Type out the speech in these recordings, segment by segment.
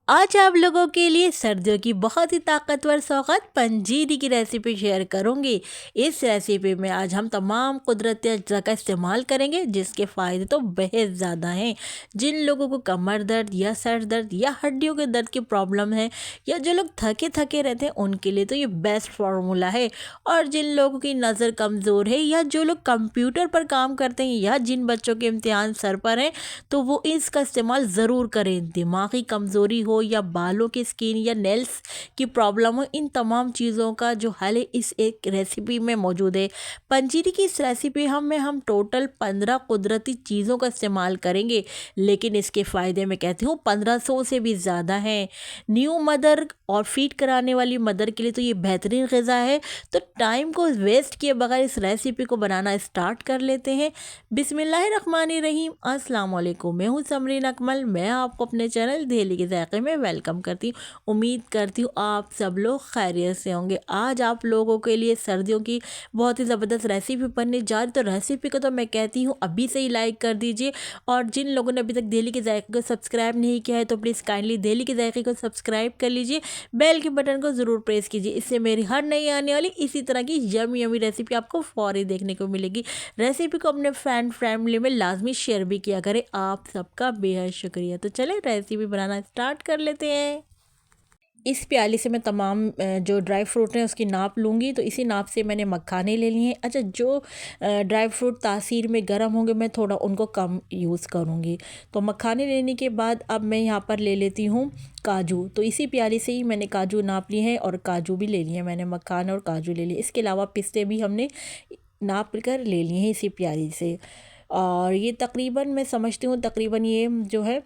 आज आप लोगों के लिए सर्दियों की बहुत ही ताकतवर सौगात पंजीरी की रेसिपी शेयर करूंगी। इस रेसिपी में आज हम तमाम कुदरती अज्जा का इस्तेमाल करेंगे जिसके फ़ायदे तो बेहद ज़्यादा हैं। जिन लोगों को कमर दर्द या सर दर्द या हड्डियों के दर्द की प्रॉब्लम है या जो लोग थके थके रहते हैं उनके लिए तो ये बेस्ट फार्मूला है। और जिन लोगों की नज़र कमज़ोर है या जो लोग कंप्यूटर पर काम करते हैं या जिन बच्चों के इम्तिहान सर पर हैं तो वो इसका इस्तेमाल ज़रूर करें। दिमागी कमज़ोरी हो या बालों की स्किन या नेल्स की प्रॉब्लम हो, इन तमाम चीज़ों का जो हल है इस एक रेसिपी में मौजूद है। पंजीरी की इस रेसिपी हम टोटल 15 कुदरती चीज़ों का इस्तेमाल करेंगे, लेकिन इसके फ़ायदे मैं कहती हूँ 1500 से भी ज़्यादा हैं। न्यू मदर और फीड कराने वाली मदर के लिए तो ये बेहतरीन ग़िज़ा है। तो टाइम को वेस्ट किए बगैर इस रेसिपी को बनाना स्टार्ट कर लेते हैं। बिस्मिल्लाहिर्रहमानिर्रहीम। अस्सलाम वालेकुम, मैं हूँ समरीन अकमल। मैं आपको अपने चैनल दिल्ली के ज़ायक़े में वेलकम करती हूँ। उम्मीद करती हूँ आप सब लोग खैरियत से होंगे। आज आप लोगों के लिए सर्दियों की बहुत ही ज़बरदस्त रेसिपी बनने जा रही, तो रेसिपी को तो मैं कहती हूँ अभी से ही लाइक कर दीजिए। और जिन लोगों ने अभी तक दिल्ली के ज़ायक़े को सब्सक्राइब नहीं किया है तो प्लीज़ काइंडली दिल्ली के ज़ायक़े को सब्सक्राइब कर लीजिए। बेल के बटन को ज़रूर प्रेस कीजिए, इससे मेरी हर नई आने वाली इसी तरह की यमी यमी रेसिपी आपको फ़ौरी देखने को मिलेगी। रेसिपी को अपने फ्रेंड फैमिली में लाजमी शेयर भी किया करें। आप सबका बेहद शुक्रिया। तो चलें रेसिपी बनाना स्टार्ट कर लेते हैं। इस प्याली से मैं तमाम जो ड्राई फ्रूट हैं उसकी नाप लूँगी, तो इसी नाप से मैंने मखाने ले लिए हैं। अच्छा, जो ड्राई फ्रूट तासीर में गर्म होंगे मैं थोड़ा उनको कम यूज़ करूँगी। तो मखाने लेने के बाद अब मैं यहाँ पर ले लेती हूँ काजू। तो इसी प्याली से ही मैंने काजू नाप लिए हैं और काजू भी ले लिए हैं मैंने, मखान और काजू ले लिए। इसके अलावा पिस्ते भी हमने नाप कर ले लिए हैं इसी प्याली से। और ये तकरीबन मैं समझती हूँ तकरीबन ये जो है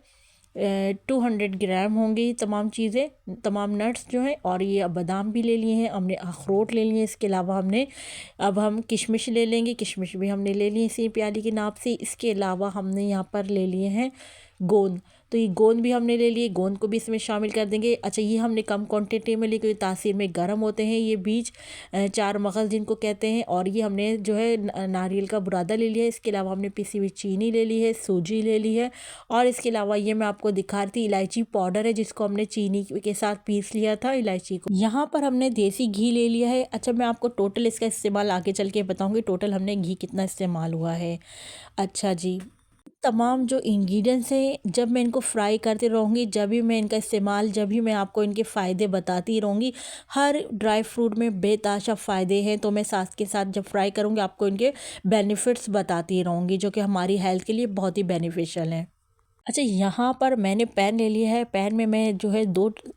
200 ग्राम होंगी तमाम चीज़ें, तमाम नट्स जो हैं। और ये अब बादाम भी ले लिए हैं हमने, अखरोट ले लिए हैं। इसके अलावा अब हम किशमिश ले लेंगे, किशमिश भी हमने ले लिए इसी प्याली के नाप से। इसके अलावा हमने यहाँ पर ले लिए हैं गोंद, तो ये गोंद भी हमने ले लिए, गोंद को भी इसमें शामिल कर देंगे। अच्छा, ये हमने कम क्वांटिटी में लिए क्योंकि तासीर में गर्म होते हैं ये बीज, चार मगज़ जिनको कहते हैं। और ये हमने जो है नारियल का बुरादा ले लिया है। इसके अलावा हमने पिसी हुई चीनी ले ली है, सूजी ले ली है। और इसके अलावा ये मैं आपको दिखा रही थी इलायची पाउडर है जिसको हमने चीनी के साथ पीस लिया था इलायची को। यहाँ पर हमने देसी घी ले लिया है। अच्छा, मैं आपको टोटल इसका इस्तेमाल आगे चल के बताऊँगी, टोटल हमने घी कितना इस्तेमाल हुआ है। अच्छा जी, तमाम जो इंग्रेडिएंट्स हैं जब मैं इनको फ्राई करती रहूँगी, जब भी मैं इनका इस्तेमाल, जब भी मैं आपको इनके फ़ायदे बताती रहूँगी। हर ड्राई फ्रूट में बेताशा फ़ायदे हैं, तो मैं साथ के साथ जब फ्राई करूँगी आपको इनके बेनिफिट्स बताती रहूँगी जो कि हमारी हेल्थ के लिए बहुत ही बेनिफिशियल हैं। अच्छा, यहाँ पर मैंने पैन ले लिया है। पैन में मैं जो है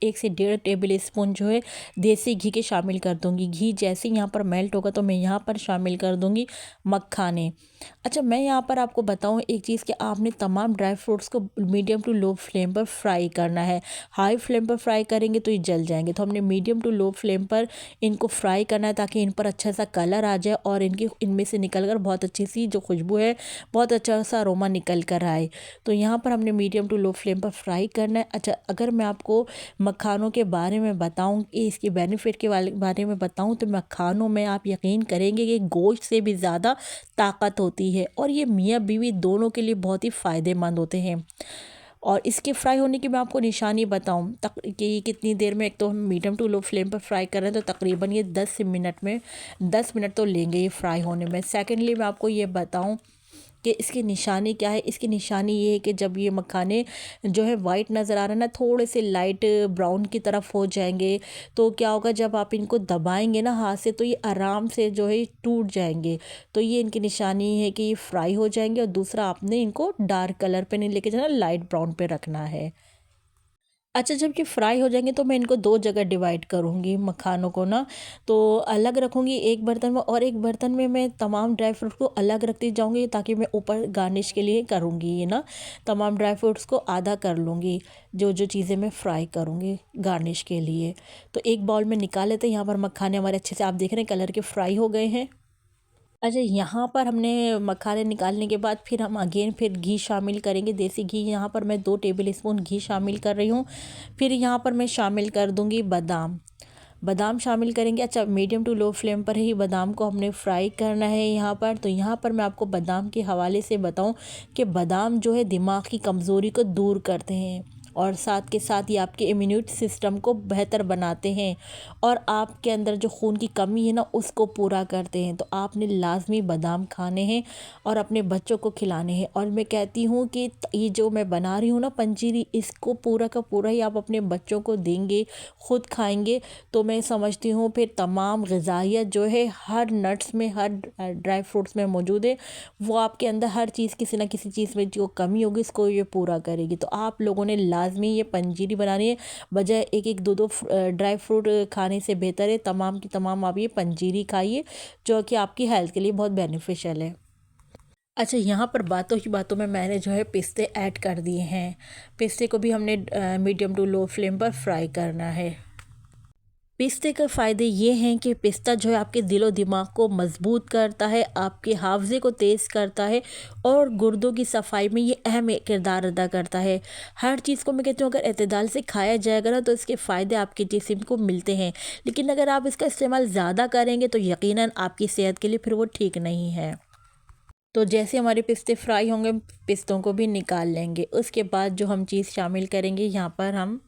1 से 1.5 टेबल स्पून जो है देसी घी के शामिल कर दूँगी। घी जैसे ही यहाँ पर मेल्ट होगा तो मैं यहाँ पर शामिल कर दूँगी मखाने। अच्छा, मैं यहाँ पर आपको बताऊँ एक चीज़ कि आपने तमाम ड्राई फ्रूट्स को मीडियम टू लो फ्लेम पर फ्राई करना है। हाई फ्लेम पर फ्राई करेंगे तो ये जल जाएंगे, तो हमने मीडियम टू लो फ्लेम पर इनको फ्राई करना है ताकि इन पर अच्छा सा कलर आ जाए और इनमें से निकल कर बहुत अच्छी सी जो खुशबू है, बहुत अच्छा सा अरोमा निकल कर आए। तो यहाँ पर हमने मीडियम टू लो फ्लेम पर फ्राई करना है। अच्छा, अगर मैं आपको मखानों के बारे में बताऊँ, इसके बेनिफिट के बारे में बताऊँ, तो मखानों में आप यकीन करेंगे कि गोश्त से भी ज़्यादा ताकत होती है और ये मियाँ बीवी दोनों के लिए बहुत ही फ़ायदेमंद होते हैं। और इसके फ्राई होने की मैं आपको निशानी बताऊं तक कि ये कितनी देर में, एक तो हम मीडियम टू लो फ्लेम पर फ्राई कर रहे हैं तो तकरीबन ये 10 मिनट तो लेंगे ये फ्राई होने में। सेकेंडली मैं आपको ये बताऊं कि इसकी निशानी क्या है। इसकी निशानी ये है कि जब ये मखाने जो है वाइट नज़र आ रहा है ना, थोड़े से लाइट ब्राउन की तरफ हो जाएंगे, तो क्या होगा जब आप इनको दबाएंगे ना हाथ से तो ये आराम से जो है टूट जाएंगे। तो ये इनकी निशानी है कि ये फ्राई हो जाएंगे। और दूसरा, आपने इनको डार्क कलर पे नहीं लेके जाना, लाइट ब्राउन पे रखना है। अच्छा, जब ये फ्राई हो जाएंगे तो मैं इनको 2 जगह डिवाइड करूँगी मखानों को ना, तो अलग रखूँगी एक बर्तन में और एक बर्तन में मैं तमाम ड्राई फ्रूट को अलग रखती जाऊँगी ताकि मैं ऊपर गार्निश के लिए करूँगी ये ना, तमाम ड्राई फ्रूट्स को आधा कर लूँगी जो जो चीज़ें मैं फ्राई करूँगी गार्निश के लिए। तो एक बाउल में निकाल लेते हैं। यहाँ पर मखाने हमारे अच्छे से आप देख रहे हैं कलर के फ्राई हो गए हैं। अच्छा, यहाँ पर हमने मखाने निकालने के बाद फिर हम अगेन फिर घी शामिल करेंगे, देसी घी। यहाँ पर मैं 2 टेबल स्पून घी शामिल कर रही हूँ। फिर यहाँ पर मैं शामिल कर दूँगी बादाम, बादाम शामिल करेंगे। अच्छा, मीडियम टू लो फ्लेम पर ही बादाम को हमने फ्राई करना है यहाँ पर। तो यहाँ पर मैं आपको बादाम के हवाले से बताऊँ कि बादाम जो है दिमाग की कमज़ोरी को दूर करते हैं और साथ के साथ ये आपके इम्यूनिटी सिस्टम को बेहतर बनाते हैं और आपके अंदर जो खून की कमी है ना उसको पूरा करते हैं। तो आपने लाजमी बादाम खाने हैं और अपने बच्चों को खिलाने हैं। और मैं कहती हूँ कि ये जो मैं बना रही हूँ ना पंजीरी, इसको पूरा का पूरा ही आप अपने बच्चों को देंगे, ख़ुद खाएंगे, तो मैं समझती हूँ फिर तमाम ग़िज़ाइयत जो है हर नट्स में, हर ड्राई फ्रूट्स में मौजूद है, वो आपके अंदर हर चीज़ किसी ना किसी चीज़ में जो कमी होगी इसको ये पूरा करेगी। तो आप लोगों ने लाजमी ये पंजीरी बनानी है, बजाय एक एक दो दो ड्राई फ्रूट खाने से बेहतर है तमाम की तमाम आप ये पंजीरी खाइए, जो कि आपकी हेल्थ के लिए बहुत बेनिफिशियल है। अच्छा, यहाँ पर बातों ही बातों में मैंने जो है पिस्ते ऐड कर दिए हैं। पिस्ते को भी हमने मीडियम टू लो फ्लेम पर फ्राई करना है। पिस्ते के फ़ायदे ये हैं कि पिस्ता जो है आपके दिलो दिमाग को मज़बूत करता है, आपके हाफ़ज़े को तेज़ करता है और गुर्दों की सफाई में ये अहम किरदार अदा करता है। हर चीज़ को मैं कहती हूँ अगर एतदाल से खाया जाएगा ना तो इसके फ़ायदे आपके जिस्म को मिलते हैं, लेकिन अगर आप इसका इस्तेमाल ज़्यादा करेंगे तो यकीनन आपकी सेहत के लिए फिर वो ठीक नहीं है। तो जैसे हमारे पिस्ते फ्राई होंगे, पिस्तों को भी निकाल लेंगे। उसके बाद जो हम चीज़ शामिल करेंगे यहाँ पर हम,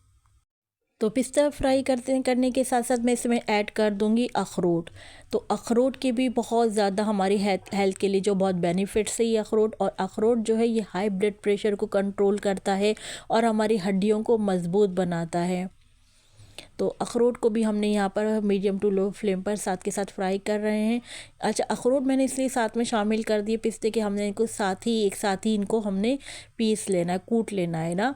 तो पिस्ता फ्राई करने के साथ साथ मैं इसमें ऐड कर दूंगी अखरोट। तो अखरोट के भी बहुत ज़्यादा हमारी हेल्थ के लिए जो बहुत बेनिफिट्स है ये अखरोट। और अखरोट जो है ये हाई ब्लड प्रेशर को कंट्रोल करता है और हमारी हड्डियों को मज़बूत बनाता है। तो अखरोट को भी हमने यहाँ पर मीडियम टू लो फ्लेम पर साथ के साथ फ्राई कर रहे हैं। अच्छा, अखरोट मैंने इसलिए साथ में शामिल कर दिए पिस्ते के, हमने इनको एक साथ ही इनको हमने पीस लेना है, कूट लेना है ना।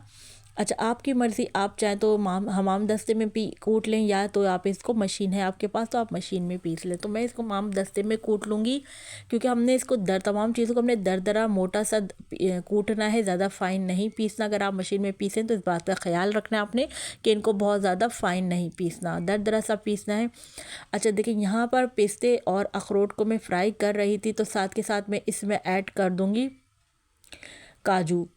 अच्छा, आपकी मर्ज़ी, आप चाहें तो हमाम दस्ते में कूट लें, या तो आप इसको, मशीन है आपके पास तो आप मशीन में पीस लें। तो मैं इसको हमाम दस्ते में कूट लूँगी, क्योंकि हमने इसको तमाम चीज़ों को हमने दरदरा मोटा सा कूटना है, ज़्यादा फ़ाइन नहीं पीसना। अगर आप मशीन में पीसें तो इस बात का ख्याल रखना है आपने कि इनको बहुत ज़्यादा फ़ाइन नहीं पीसना, दरदरा सा पीसना है। अच्छा देखिए, यहाँ पर पिस्ते और अखरोट को मैं फ्राई कर रही थी, तो साथ के साथ मैं इसमें ऐड कर दूँगी काजू।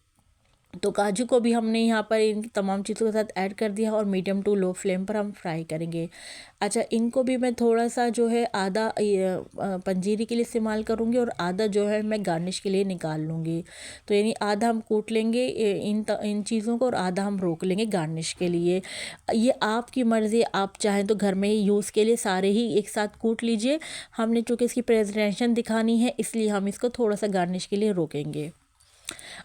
तो काजू को भी हमने यहाँ पर इन तमाम चीज़ों के साथ ऐड कर दिया और मीडियम टू लो फ्लेम पर हम फ्राई करेंगे। अच्छा, इनको भी मैं थोड़ा सा जो है आधा पंजीरी के लिए इस्तेमाल करूँगी और आधा जो है मैं गार्निश के लिए निकाल लूँगी। तो यानी आधा हम कूट लेंगे इन चीज़ों को और आधा हम रोक लेंगे गार्निश के लिए। ये आपकी मर्ज़ी, आप चाहें तो घर में ही यूज़ के लिए सारे ही एक साथ कूट लीजिए। हमने चूँकि इसकी प्रेजेंटेशन दिखानी है इसलिए हम इसको थोड़ा सा गार्निश के लिए रोकेंगे।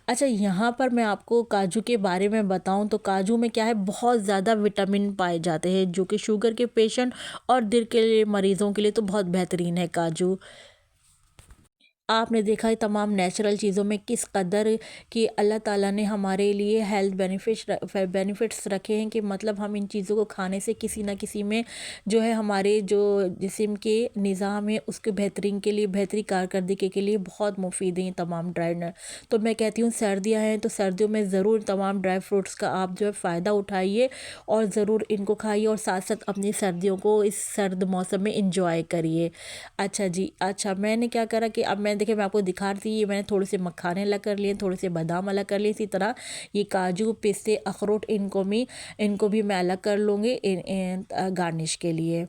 अच्छा, यहाँ पर मैं आपको काजू के बारे में बताऊँ तो काजू में क्या है, बहुत ज़्यादा विटामिन पाए जाते हैं, जो कि शुगर के पेशेंट और दिल के लिए मरीज़ों के लिए तो बहुत बेहतरीन है काजू। आपने देखा है तमाम नेचुरल चीज़ों में किस कदर कि अल्लाह ताला ने हमारे लिए हेल्थ बेनिफिट्स रखे हैं, कि मतलब हम इन चीज़ों को खाने से किसी ना किसी में जो है हमारे जो जिस्म के निज़ाम है उसके बेहतरी कारकर्दगी के लिए बहुत मुफीद हैं ये तमाम ड्राई नट। तो मैं कहती हूँ सर्दियाँ हैं तो सर्दियों में ज़रूर तमाम ड्राई फ्रूट्स का आप जो है फ़ायदा उठाइए और ज़रूर इनको खाइए और साथ साथ अपनी सर्दियों को इस सर्द मौसम में इंजॉय करिए। अच्छा जी, अच्छा मैंने क्या करा कि अब मैं देखिए मैं आपको दिखा रही थी, ये मैंने थोड़े से मखाने अलग कर लिए, थोड़े से बादाम अलग कर लिए, इसी तरह ये काजू, पिस्ते, अखरोट इनको भी मैं अलग कर लूँगी गार्निश के लिए।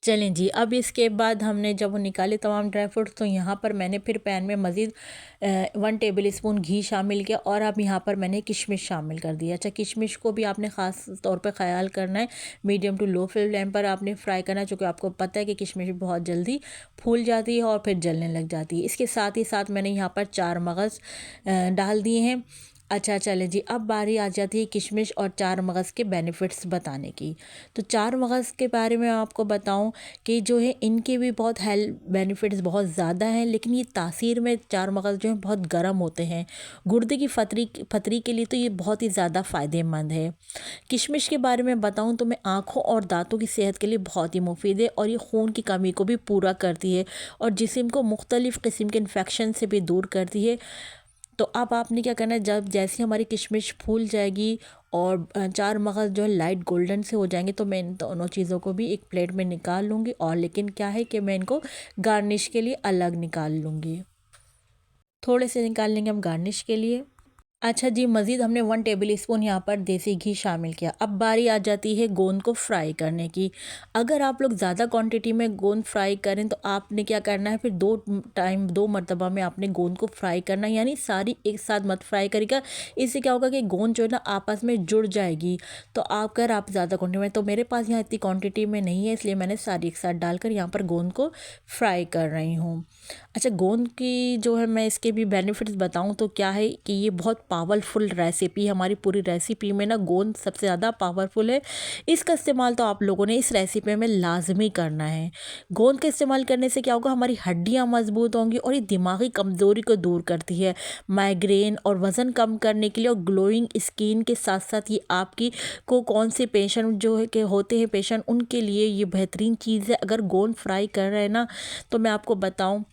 चलें जी, अब इसके बाद हमने जब वो निकाले तमाम ड्राई फ्रूट्स, तो यहाँ पर मैंने फिर पैन में मज़ीद 1 टेबल स्पून घी शामिल किया और अब यहाँ पर मैंने किशमिश शामिल कर दिया। अच्छा, किशमिश को भी आपने ख़ास तौर पे ख़याल करना है, मीडियम टू लो फ्लेम पर आपने फ्राई करना है, चूँकि आपको पता है कि किशमिश बहुत जल्दी फूल जाती है और फिर जलने लग जाती है। इसके साथ ही साथ मैंने यहाँ पर 4 मगज़ डाल दिए हैं। अच्छा चलें जी, अब बारी आ जाती है किशमिश और 4 मगज़ के बेनिफिट्स बताने की। तो 4 मगज़ के बारे में आपको बताऊं कि जो है इनके भी बहुत हेल्थ बेनिफिट्स बहुत ज़्यादा हैं, लेकिन ये तासीर में 4 मगज़ जो हैं बहुत गर्म होते हैं। गुर्दे की फतरी के लिए तो ये बहुत ही ज़्यादा फ़ायदेमंद है। किशमिश के बारे में बताऊं तो मैं आँखों और दांतों की सेहत के लिए बहुत ही मुफीद है और ये खून की कमी को भी पूरा करती है और जिस्म को मुख्तलिफ़ किस्म के इन्फेक्शन से भी दूर करती है। तो अब आपने क्या करना है, जब जैसे हमारी किशमिश फूल जाएगी और 4 मगज़ जो है लाइट गोल्डन से हो जाएंगे, तो मैं इन दोनों चीज़ों को भी एक प्लेट में निकाल लूँगी और लेकिन क्या है कि मैं इनको गार्निश के लिए अलग निकाल लूँगी। थोड़े से निकाल लेंगे हम गार्निश के लिए। अच्छा जी, मज़ीद हमने 1 टेबल स्पून यहाँ पर देसी घी शामिल किया। अब बारी आ जाती है गोंद को फ्राई करने की। अगर आप लोग ज़्यादा क्वांटिटी में गोंद फ्राई करें तो आपने क्या करना है, फिर 2 मरतबा में आपने गोंद को फ्राई करना है, यानी सारी एक साथ मत फ्राई करिएगा। इससे क्या होगा कि गोंद जो है ना आपस में जुड़ जाएगी। तो अगर आप ज़्यादा क्वांटिटी में, तो मेरे पास यहाँ इतनी क्वांटिटी में नहीं है, इसलिए मैंने सारी एक साथ डालकर यहाँ पर गोंद को फ्राई कर रही हूँ। अच्छा, गोंद की जो है मैं इसके भी बेनिफिट्स बताऊँ तो क्या है कि ये बहुत पावरफुल रेसिपी है। हमारी पूरी रेसिपी में ना गोंद सबसे ज़्यादा पावरफुल है। इसका इस्तेमाल तो आप लोगों ने इस रेसिपी में लाज़मी करना है। गोंद का इस्तेमाल करने से क्या होगा, हमारी हड्डियाँ मज़बूत होंगी और ये दिमागी कमज़ोरी को दूर करती है। माइग्रेन और वज़न कम करने के लिए और ग्लोइंग स्किन के साथ-साथ ये आपकी को कॉन्स्टिपेशन जो है कि होते हैं पेशेंट, उनके लिए ये बेहतरीन चीज़ है। अगर गोंद फ्राई कर रहे हैं ना, तो मैं आपको बताऊँ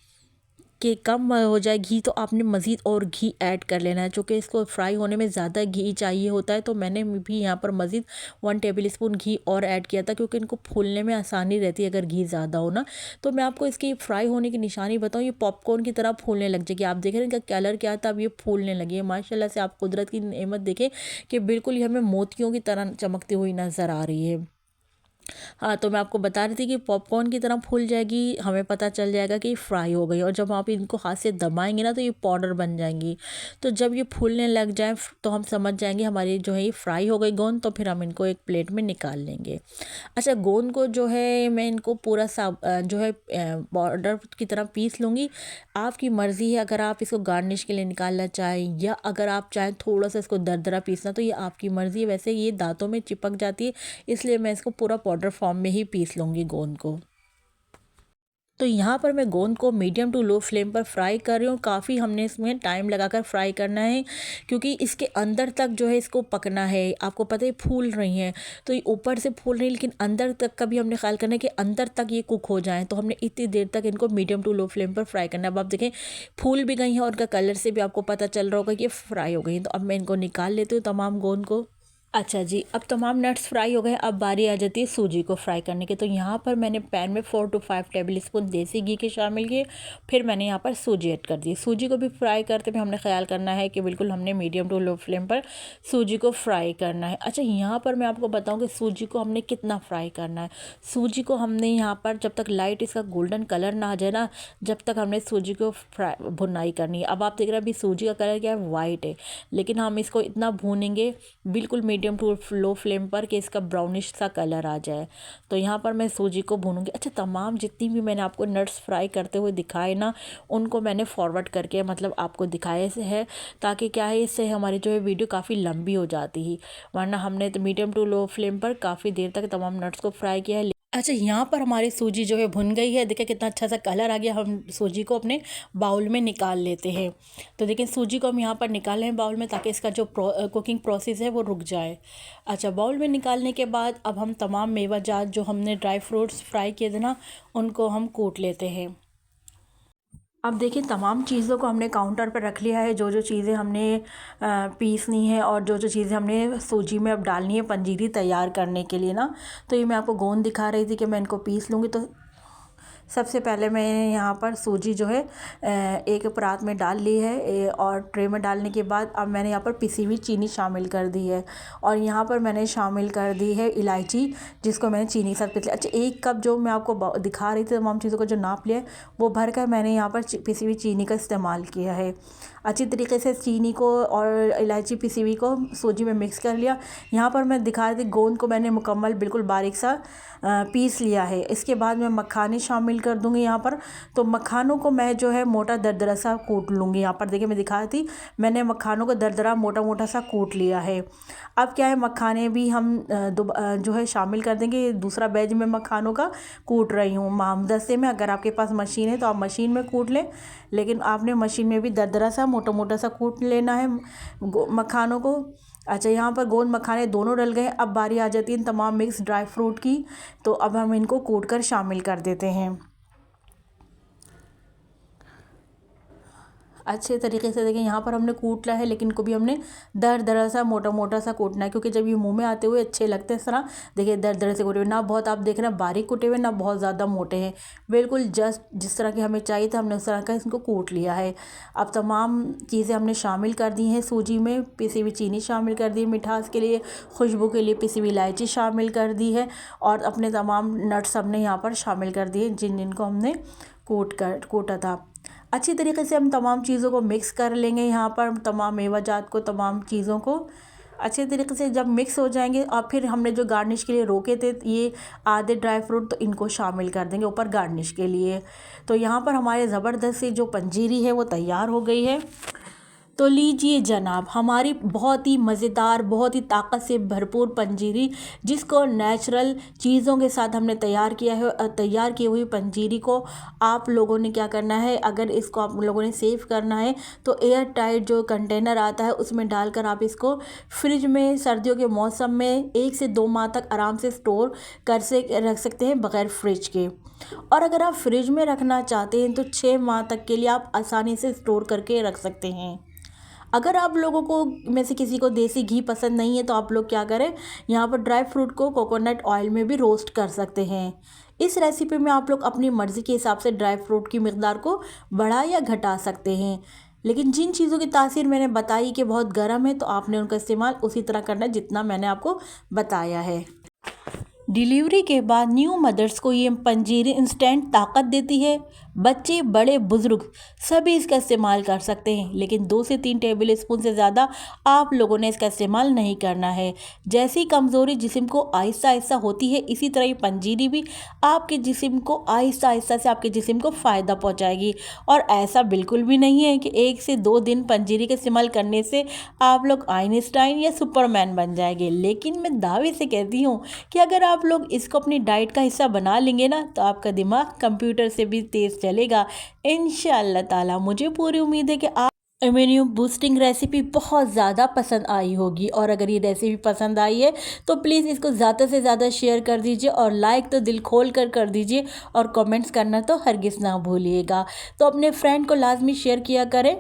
कि कम हो जाए घी तो आपने मज़ीद और घी ऐड कर लेना है, चूँकि इसको फ्राई होने में ज़्यादा घी चाहिए होता है। तो मैंने भी यहाँ पर मज़ीद 1 टेबल स्पून घी और ऐड किया था, क्योंकि इनको फूलने में आसानी रहती है अगर घी ज़्यादा हो ना। तो मैं आपको इसकी फ्राई होने की निशानी बताऊँ, ये पॉपकॉर्न की तरह फूलने लग जाएगी। आप देख रहे हैं इनका कलर क्या था, अब ये फूलने लगी है। माशाल्लाह से आप कुदरत की नेमत देखें कि बिल्कुल ये हमें मोतियों की तरह चमकती हुई नज़र आ रही है। हाँ, तो मैं आपको बता रही थी कि पॉपकॉर्न की तरह फूल जाएगी, हमें पता चल जाएगा कि फ्राई हो गई। और जब आप इनको हाथ से दबाएँगे ना, तो ये पाउडर बन जाएँगी। तो जब ये फूलने लग जाएँ तो हम समझ जाएँगे हमारी जो है ये फ्राई हो गई गोंद, तो फिर हम इनको एक प्लेट में निकाल लेंगे। अच्छा, गोंद को जो है मैं इनको पूरा जो है पाउडर की तरह पीस लूँगी। आपकी मर्ज़ी है, अगर आप इसको गार्निश के लिए निकालना चाहें या अगर आप चाहें थोड़ा-सा इसको दरदरा पीसना, तो ये आपकी मर्ज़ी है। वैसे ये दाँतों में चिपक जाती है, इसलिए मैं इसको पूरा पाउडर फॉर्म में ही पीस लूँगी गोंद को। तो यहाँ पर मैं गोंद को मीडियम टू लो फ्लेम पर फ्राई कर रही हूँ। काफ़ी हमने इसमें टाइम लगाकर फ्राई करना है, क्योंकि इसके अंदर तक जो है इसको पकना है। आपको पता है फूल रही हैं, तो ये ऊपर से फूल रही है, लेकिन अंदर तक का भी हमने ख्याल करना है कि अंदर तक ये कुक हो जाएँ। तो हमने इतनी देर तक इनको मीडियम टू लो फ्लेम पर फ्राई करना है। अब आप देखें फूल भी गई हैं और उनका कलर से भी आपको पता चल रहा होगा कि ये फ्राई हो गई हैं। तो अब मैं इनको निकाल लेती हूँ तमाम गोंद को। अच्छा जी, अब तमाम नट्स फ्राई हो गए। अब बारी आ जाती है सूजी को फ्राई करने की। तो यहाँ पर मैंने पैन में 4 टू 5 टेबल स्पून देसी घी के शामिल किए। फिर मैंने यहाँ पर सूजी ऐड कर दी। सूजी को भी फ्राई करते हुए हमने ख्याल करना है कि बिल्कुल हमने मीडियम टू लो फ्लेम पर सूजी को फ्राई करना है। अच्छा, यहाँ पर मैं आपको बताऊँ कि सूजी को हमने कितना फ्राई करना है। सूजी को हमने यहाँ पर जब तक लाइट इसका गोल्डन कलर ना आ जाए ना, जब तक हमने सूजी को फ्राई भुनाई करनी है। अब आप देख रहे हैं अभी सूजी का कलर क्या है, वाइट है, लेकिन हम इसको इतना भूनेंगे बिल्कुल मीडियम टू लो फ्लेम पर कि इसका ब्राउनिश सा कलर आ जाए। तो यहाँ पर मैं सूजी को भूनूंगी। अच्छा, तमाम जितनी भी मैंने आपको नट्स फ्राई करते हुए दिखाए ना, उनको मैंने फॉरवर्ड करके मतलब आपको दिखाए से है, ताकि क्या है इससे हमारी जो है वीडियो काफ़ी लंबी हो जाती है। वरना हमने तो मीडियम टू लो फ्लेम पर काफ़ी देर तक तमाम नट्स को फ्राई किया है। अच्छा, यहाँ पर हमारी सूजी जो है भुन गई है। देखिए कितना अच्छा सा कलर आ गया। हम सूजी को अपने बाउल में निकाल लेते हैं। तो देखिए सूजी को हम यहाँ पर निकाल लें बाउल में, ताकि इसका जो कुकिंग प्रोसेस है वो रुक जाए। अच्छा, बाउल में निकालने के बाद अब हम तमाम मेवा जात जो हमने ड्राई फ्रूट्स फ्राई किए थे ना, उनको हम कूट लेते हैं। अब देखिए तमाम चीज़ों को हमने काउंटर पर रख लिया है। जो जो चीज़ें हमने पीसनी है और जो जो चीज़ें हमने सूजी में अब डालनी है पंजीरी तैयार करने के लिए ना, तो ये मैं आपको गोंद दिखा रही थी कि मैं इनको पीस लूँगी। तो सबसे पहले मैंने यहाँ पर सूजी जो है एक परात में डाल ली है, और ट्रे में डालने के बाद अब मैंने यहाँ पर पिसी हुई चीनी शामिल कर दी है। और यहाँ पर मैंने शामिल कर दी है इलायची, जिसको मैंने चीनी के साथ पिस लिया। अच्छा, 1 कप जो मैं आपको दिखा रही थी तमाम चीज़ों को जो नाप लिया है, वो भर कर मैंने यहाँ पर पिसी हुई चीनी का इस्तेमाल किया है। अच्छी तरीके से चीनी को और इलायची पिसी हुई को सूजी में मिक्स कर लिया। यहाँ पर मैं दिखा रही थी गोंद को मैंने मुकम्मल बिल्कुल बारीक सा पीस लिया है। इसके बाद मैं मखाने शामिल कर दूँगी यहाँ पर। तो मखानों को मैं जो है मोटा दरदरा सा कूट लूँगी। यहाँ पर देखिए मैं दिखा रही थी, मैंने मखानों को दरदरा मोटा मोटा सा कूट लिया है। अब क्या है, मखाने भी हम जो है शामिल कर देंगे। दूसरा बैच में मखानों का कूट रही हूँ मामदस्ते में। अगर आपके पास मशीन है तो आप मशीन में कूट लें, लेकिन आपने मशीन में भी दरदरा सा मोटा मोटा सा कूट लेना है मखानों को। अच्छा, यहाँ पर गोंद मखाने दोनों डल गए। अब बारी आ जाती है इन तमाम मिक्स ड्राई फ्रूट की। तो अब हम इनको कूट कर शामिल कर देते हैं। अच्छे तरीके से देखिए यहाँ पर हमने कूट लिया है, लेकिन इनको भी हमने दर सा मोटा मोटा सा कूटना है, क्योंकि जब ये मुंह में आते हुए अच्छे लगते हैं इस तरह। देखिए दर से कूटे हुए, ना बहुत आप देख रहे हैं बारीक कूटे हुए, ना बहुत ज़्यादा मोटे हैं, बिल्कुल जस्ट जिस तरह के हमें चाहिए था हमने उस तरह का इसको कूट लिया है। अब तमाम चीज़ें हमने शामिल कर दी हैं सूजी में, पिसी हुई चीनी शामिल कर दी, मिठास के लिए, खुशबू के लिए पिसी हुई इलायची शामिल कर दी है, और अपने तमाम नट्स हमने यहाँ पर शामिल कर दिए जिनको हमने कूटा था। अच्छी तरीके से हम तमाम चीज़ों को मिक्स कर लेंगे, यहाँ पर तमाम मेवाजात को, तमाम चीज़ों को अच्छे तरीके से जब मिक्स हो जाएंगे, और फिर हमने जो गार्निश के लिए रोके थे ये आधे ड्राई फ्रूट, तो इनको शामिल कर देंगे ऊपर गार्निश के लिए। तो यहाँ पर हमारे ज़बरदस्त सी जो पंजीरी है वो तैयार हो गई है। तो लीजिए जनाब, हमारी बहुत ही मज़ेदार, बहुत ही ताकत से भरपूर पंजीरी, जिसको नेचुरल चीज़ों के साथ हमने तैयार किया है। तैयार की हुई पंजीरी को आप लोगों ने क्या करना है, अगर इसको आप लोगों ने सेव करना है तो एयर टाइट जो कंटेनर आता है उसमें डालकर आप इसको फ्रिज में सर्दियों के मौसम में 1 से 2 माह तक आराम से स्टोर रख सकते हैं बग़ैर फ्रिज के। और अगर आप फ्रिज में रखना चाहते हैं तो 6 माह तक के लिए आप आसानी से स्टोर करके रख सकते हैं। अगर आप लोगों को में से किसी को देसी घी पसंद नहीं है तो आप लोग क्या करें, यहाँ पर ड्राई फ्रूट को कोकोनट ऑयल में भी रोस्ट कर सकते हैं। इस रेसिपी में आप लोग अपनी मर्ज़ी के हिसाब से ड्राई फ्रूट की मिक़दार को बढ़ा या घटा सकते हैं, लेकिन जिन चीज़ों की तासीर मैंने बताई कि बहुत गर्म है तो आपने उनका इस्तेमाल उसी तरह करना है जितना मैंने आपको बताया है। डिलीवरी के बाद न्यू मदर्स को ये पंजीरी इंस्टेंट ताकत देती है। बच्चे, बड़े, बुज़ुर्ग सभी इसका इस्तेमाल कर सकते हैं, लेकिन 2 से 3 टेबल स्पून से ज़्यादा आप लोगों ने इसका इस्तेमाल नहीं करना है। जैसी कमज़ोरी जिस्म को आहिस्ता आहिस्ता होती है, इसी तरह ये पंजीरी भी आपके जिस्म को आहिस्ता आहिस्ता से आपके जिस्म को फ़ायदा पहुँचाएगी। और ऐसा बिल्कुल भी नहीं है कि 1 से 2 दिन पंजीरी का इस्तेमाल करने से आप लोग आइंस्टाइन या सुपरमैन बन जाएंगे। लेकिन मैं दावे से कहती हूँ कि अगर आप लोग इसको अपनी डाइट का हिस्सा बना लेंगे ना, तो आपका दिमाग कंप्यूटर से भी तेज़ चलेगा इंशाअल्लाह ताला। मुझे पूरी उम्मीद है कि आप इम्यून बूस्टिंग रेसिपी बहुत ज़्यादा पसंद आई होगी, और अगर ये रेसिपी पसंद आई है तो प्लीज़ इसको ज़्यादा से ज़्यादा शेयर कर दीजिए, और लाइक तो दिल खोल कर दीजिए, और कमेंट्स करना तो हरगिज़ ना भूलिएगा। तो अपने फ्रेंड को लाजमी शेयर किया करें।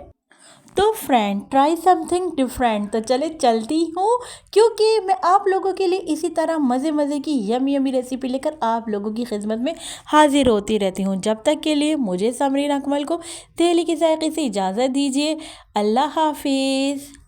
तो फ्रेंड, ट्राई समथिंग डिफरेंट। तो चले चलती हूँ, क्योंकि मैं आप लोगों के लिए इसी तरह मज़े की यमी रेसिपी लेकर आप लोगों की खिदमत में हाजिर होती रहती हूँ। जब तक के लिए मुझे समरीन अकमल को दिल्ली के जायके से इजाज़त दीजिए। अल्लाह हाफिज़।